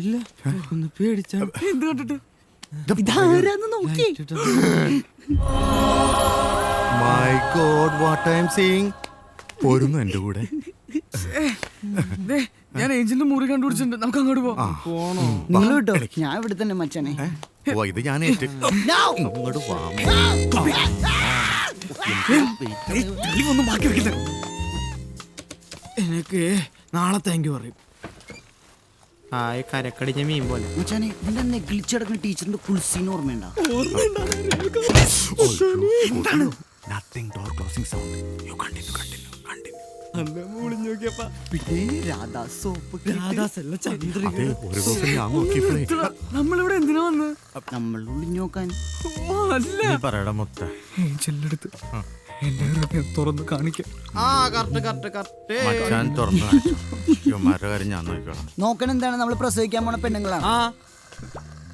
ഇല്ല ഒന്ന് പേടിച്ചാ എന്ത് കണ്ടിട്ട് ഇതാരാന്ന് നോക്കി. My God what I am seeing. പോരുന്നു എന്റെ കൂടെ. ഞാൻ ഏഞ്ചലിന്റെ മുറി കണ്ടുപിടിച്ചിട്ടുണ്ട്, നമുക്ക് അങ്ങോട്ട് പോവാം. പോണോ? നിങ്ങൾ വിട്ടോ, ഞാൻ ഇവിടെ തന്നെ മച്ചാനെ. ഓ ഇത് ഞാൻ ഏറ്റു. ഇങ്ങോട്ട് വാ. ഒന്നും ബാക്കി വെക്കില്ല. എനിക്ക് നാളെ താങ്ക് യു പറയും. ആയ കരക്കടിഞ്ഞ മീൻ പോലെ. മച്ചാനെ നിന്റെ നെഗ്ലിച്ചടക്കുന്ന ടീച്ചറിന്റെ കുൽസീന് ഓർമ്മയുണ്ടോ? എന്താണ്? Nothing, door closing sound. You continue. പിന്നെ രാധാ സോപ്പ് അതെ, ഒരു ദിവസം ഞാൻ നോക്കിയപ്പോഴേ നമ്മളിവിടെ എന്തിനാ വന്ന്? നമ്മൾ ഒളിഞ്ഞു നോക്കാൻ. അല്ല, നീ പറയടാ മൊത്ത. ഏഞ്ചലിന്റെ അടുത്ത് എന്റെ ഹൃദയം തുറന്ന് കാണിക്കാം. മച്ചാൻ തുറന്നു കാണിച്ചു. കാര്യം ഞാൻ നോക്കിക്കോളാം. നോക്കണെന്താണ്, നമ്മൾ പ്രസവിക്കാൻ പോണ പെണ്ണുങ്ങളാണ്.